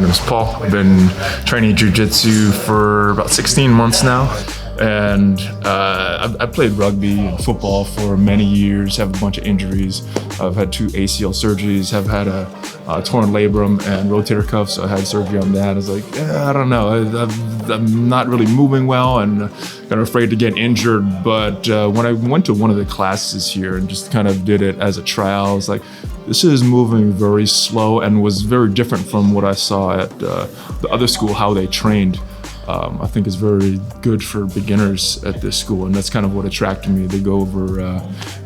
name is Paul. I've been training Jiu-Jitsu for about 16 months now. And I played rugby and football for many years, have a bunch of injuries. I've had 2 ACL surgeries, have had a torn labrum and rotator cuff, so I had surgery on that. I was like, I don't know, I'm not really moving well and kind of afraid to get injured. But when I went to one of the classes here and just kind of did it as a trial, I was like, this is moving very slow and was very different from what I saw at the other school, how they trained. I think is very good for beginners at this school, and that's kind of what attracted me. They go over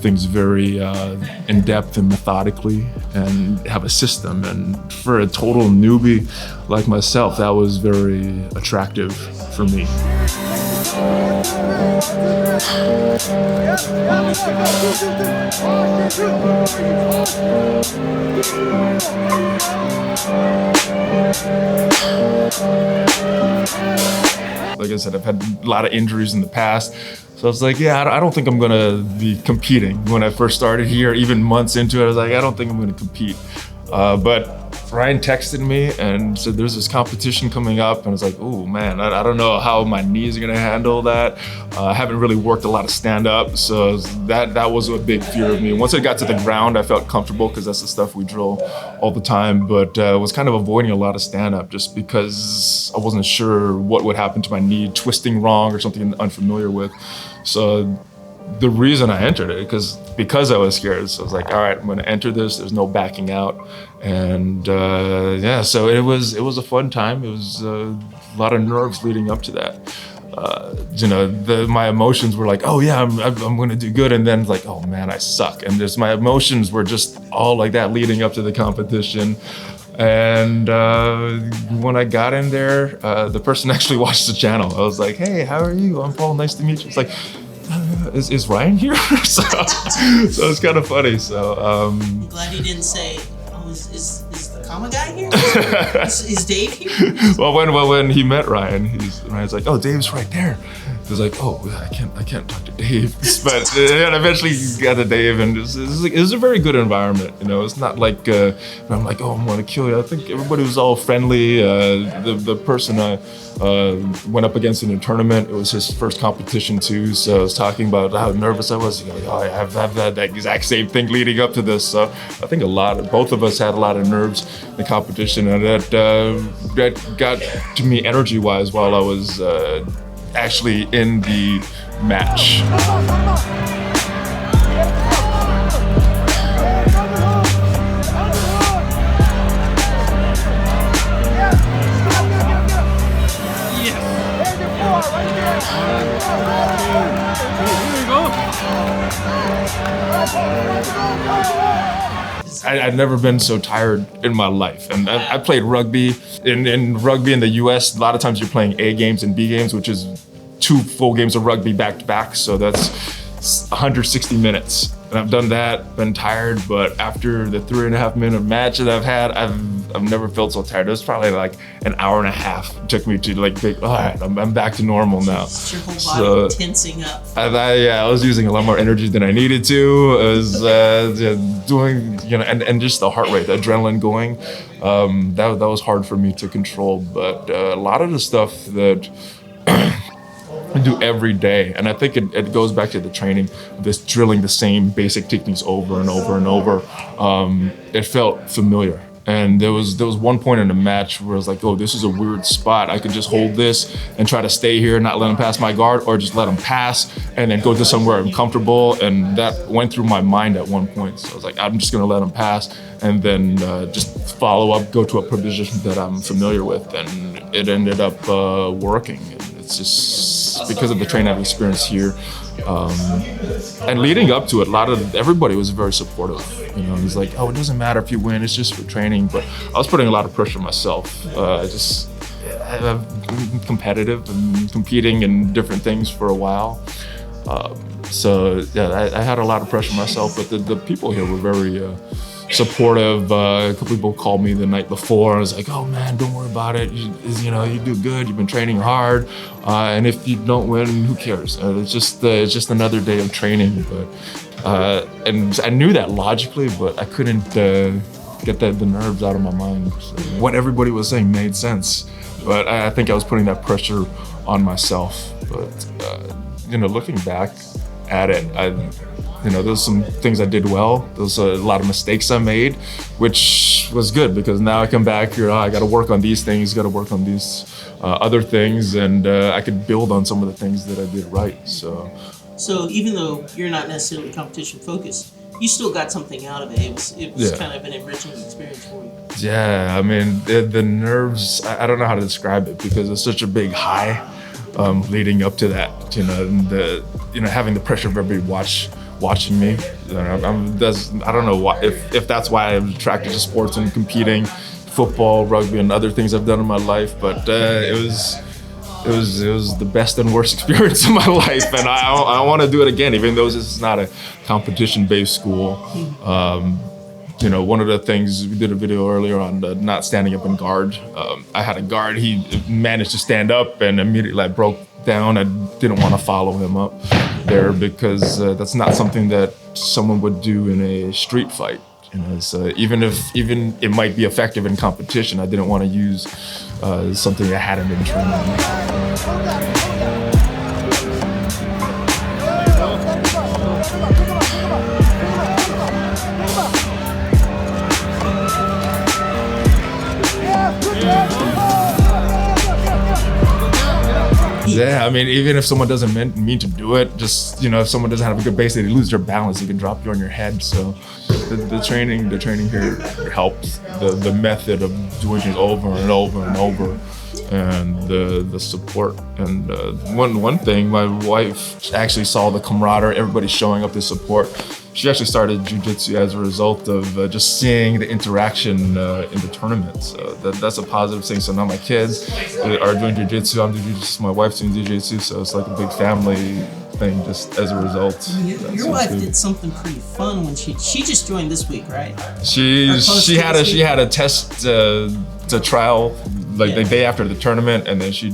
things very in depth and methodically and have a system. And for a total newbie like myself, that was very attractive for me. Like I said, I've had a lot of injuries in the past. So I was like, I don't think I'm gonna be competing. When I first started here, even months into it, I was like, I don't think I'm gonna compete. But Ryan texted me and said there's this competition coming up, and I was like, oh man, I don't know how my knees are gonna handle that. I haven't really worked a lot of stand-up, so that was a big fear of me. Once I got to the ground, I felt comfortable because that's the stuff we drill all the time, but was kind of avoiding a lot of stand-up just because I wasn't sure what would happen to my knee, twisting wrong or something unfamiliar with. So the reason I entered it, because I was scared. So I was like, all right, I'm gonna enter this, there's no backing out. And so it was a fun time. It was a lot of nerves leading up to that. My emotions were like, oh yeah, I'm gonna do good. And then like, oh man, I suck. And my emotions were just all like that leading up to the competition. And when I got in there, the person actually watched the channel. I was like, hey, how are you? I'm Paul, nice to meet you. It's like, is Ryan here? so it's kind of funny. So I'm glad he didn't say, oh, is the comma guy here? Is Dave here? Well, when he met Ryan, Ryan's like, oh, Dave's right there. He was like, oh, I can't talk to Dave. But and eventually he got to Dave, and it was a very good environment. It's not like I'm like, oh, I'm gonna kill you. I think everybody was all friendly. The person I went up against in a tournament, it was his first competition too. So I was talking about how nervous I was. He's like, oh, I have that exact same thing leading up to this. So I think both of us had a lot of nerves in the competition, and that got to me energy-wise while I was actually in the match. I'd never been so tired in my life. And I played rugby. In rugby in the US, a lot of times you're playing A games and B games, which is 2 full games of rugby back to back. So that's 160 minutes. And I've done that, been tired, but after the 3.5 minute match that I've had, I've never felt so tired. It was probably like an hour and a half. It took me to like think, all right, I'm back to normal now. It's your whole body tensing up. I was using a lot more energy than I needed to. I was doing, and just the heart rate, the adrenaline going. That was hard for me to control, but a lot of the stuff that I do every day, and I think it goes back to the training, this drilling the same basic techniques over and over and over. It felt familiar, and there was one point in the match where I was like, oh, this is a weird spot. I could just hold this and try to stay here, not let him pass my guard, or just let him pass and then go to somewhere I'm comfortable. And that went through my mind at one point. So I was like, I'm just gonna let him pass and then just follow up, go to a position that I'm familiar with, and it ended up working. It's just because of the training I've experienced here. And leading up to it, everybody was very supportive. He's like, oh, it doesn't matter if you win, it's just for training. But I was putting a lot of pressure on myself. I'm competitive and competing in different things for a while. I had a lot of pressure on myself, but the people here were very supportive. A couple people called me the night before. I was like, oh man, don't worry about it. You do good. You've been training hard. And if you don't win, who cares? It's just another day of training. But and I knew that logically, but I couldn't get the nerves out of my mind. So what everybody was saying made sense, but I think I was putting that pressure on myself. But looking back at it, there's some things I did well. There's a lot of mistakes I made, which was good because now I come back here, I got to work on these things, got to work on these other things, and I could build on some of the things that I did right. So even though you're not necessarily competition focused, you still got something out of it. It was kind of an enriching experience for you. Yeah, I mean, the nerves, I don't know how to describe it because it's such a big high leading up to that, and having the pressure of everybody watching me. I don't know why, if that's why I'm attracted to sports and competing, football, rugby, and other things I've done in my life. But it was the best and worst experience of my life, and I want to do it again, even though this is not a competition-based school. One of the things we did a video earlier on not standing up in guard. I had a guard. He managed to stand up, and immediately I broke down. I didn't want to follow him up there because that's not something that someone would do in a street fight. So even it might be effective in competition, I didn't want to use something that hadn't been trained. Yeah, I mean, even if someone doesn't mean to do it, just if someone doesn't have a good base, they lose their balance, they can drop you on your head. So the training here helps. The method of doing things over and over and over, and the support. And one thing, my wife actually saw the camaraderie, everybody showing up to support. She actually started Jiu-Jitsu as a result of just seeing the interaction in the tournament. So that's a positive thing. So now my kids are doing Jiu-Jitsu, I'm doing Jiu-Jitsu, my wife's doing Jiu-Jitsu, so it's like a big family thing just as a result. Your wife did something pretty fun when she just joined this week, right? She had a test to trial the day after the tournament, and then she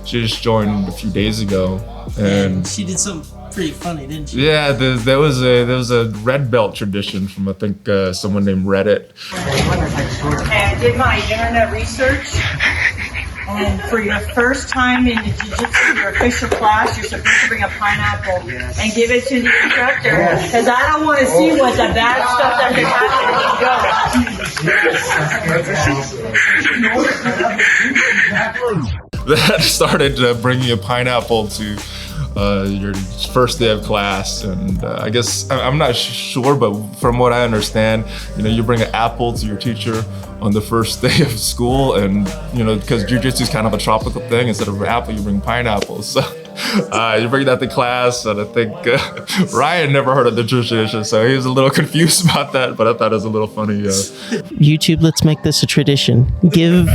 just joined a few days ago. And she did something pretty funny, didn't she? Yeah, there was a red belt tradition from I think someone named Reddit. I did my internet research, and for your first time in the Jiu-Jitsu, your official class, you're supposed to bring a pineapple and give it to the instructor, because I don't want to see what the bad stuff that could happen. That started bringing a pineapple to your first day of class, and I guess I'm not sure, but from what I understand, you bring an apple to your teacher on the first day of school, and because Jiu-Jitsu is kind of a tropical thing, instead of an apple, you bring pineapples. So you bring that to class, and I think Ryan never heard of the tradition, so he was a little confused about that, but I thought it was a little funny. YouTube, let's make this a tradition. Give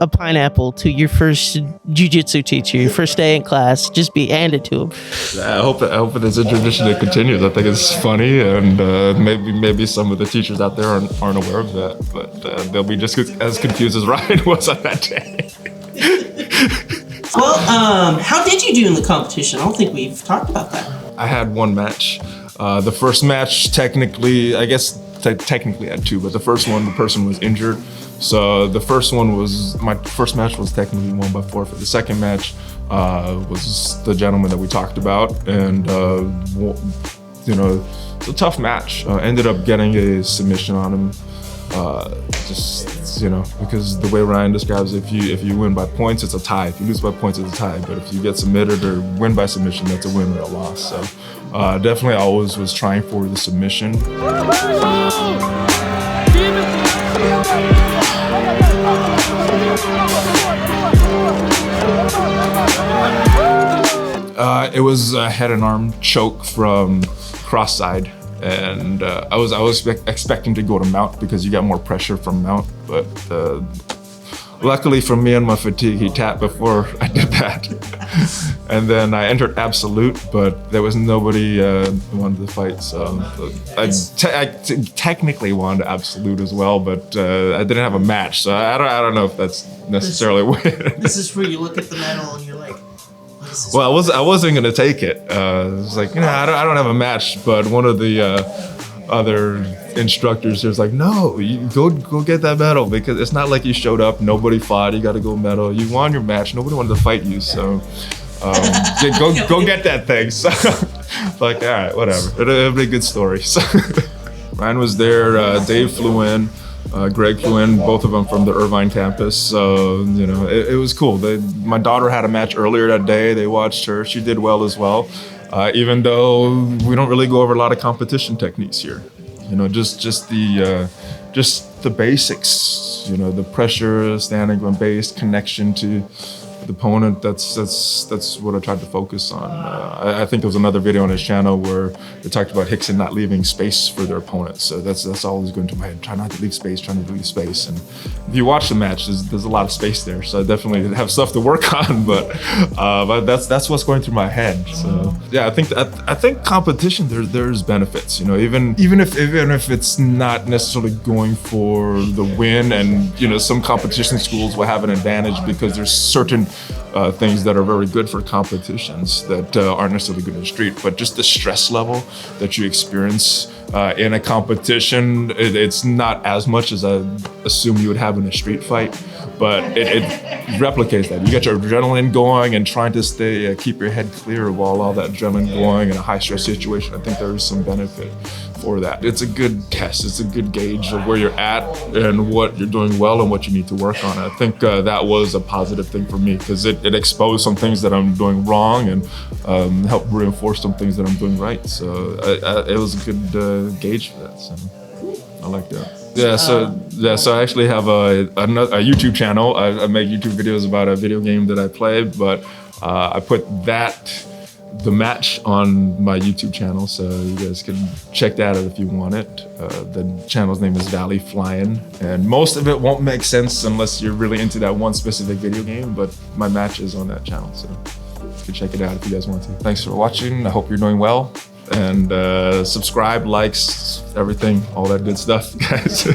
a pineapple to your first Jiu-Jitsu teacher, your first day in class. Just hand it to him. I hope it's a tradition that continues. I think it's funny, and maybe some of the teachers out there aren't aware of that, but they'll be just as confused as Ryan was on that day. Well, how did you do in the competition? I don't think we've talked about that. I had one match. The first match, technically I had two, but the first one, the person was injured. So my first match was technically won by forfeit. The second match was the gentleman that we talked about, and it's a tough match. Ended up getting a submission on him. Because the way Ryan describes it, if you win by points, it's a tie. If you lose by points, it's a tie. But if you get submitted or win by submission, that's a win or a loss. So definitely always was trying for the submission. It was a head and arm choke from cross side. And I was expecting to go to mount because you got more pressure from mount, but luckily for me and my fatigue, he tapped before I did that. And then I entered absolute, but there was nobody who wanted to fight, so I technically won absolute as well, but I didn't have a match, so I don't know if that's necessarily a win. This is where you look at the medal and you're like, well, I wasn't gonna take it. It's like I don't have a match, but one of the other instructors just like, no, you go get that medal, because it's not like you showed up, nobody fought, you got to go medal. You won your match, nobody wanted to fight you, so yeah, go get that thing. So like, all right, whatever, it'll be a good story. So Ryan was there, Dave flew in, Greg flew in, both of them from the Irvine campus. So, you know, it was cool. My daughter had a match earlier that day. They watched her. She did well as well. Even though we don't really go over a lot of competition techniques here. You know, just the basics, you know, the pressure, standing on base, connection to the opponent. That's what I tried to focus on. I think there was another video on his channel where they talked about Hickson not leaving space for their opponents. So that's always going to my head. Try not to leave space, trying to leave space. And if you watch the match, there's a lot of space there. So I definitely have stuff to work on, but that's what's going through my head. So yeah, I think competition, there's benefits. You know, even if it's not necessarily going for the win, and you know, some competition schools will have an advantage because there's certain things that are very good for competitions that aren't necessarily good in the street, but just the stress level that you experience in a competition, it's not as much as I assume you would have in a street fight, but it replicates that. You get your adrenaline going and trying to keep your head clear while all that adrenaline going in a high stress situation. I think there is some benefit for that. It's a good test. It's a good gauge of where you're at and what you're doing well and what you need to work on. I think that was a positive thing for me, because it exposed some things that I'm doing wrong and helped reinforce some things that I'm doing right. So it was a good gauge for that. So I like that. So I actually have a YouTube channel. I make YouTube videos about a video game that I play, but I put the match on my YouTube channel, so you guys can check that out if you want it. The channel's name is Valley Flyin', and most of it won't make sense unless you're really into that one specific video game, but my match is on that channel, so you can check it out if you guys want to. Thanks for watching. I hope you're doing well, and subscribe, likes, everything, all that good stuff, guys.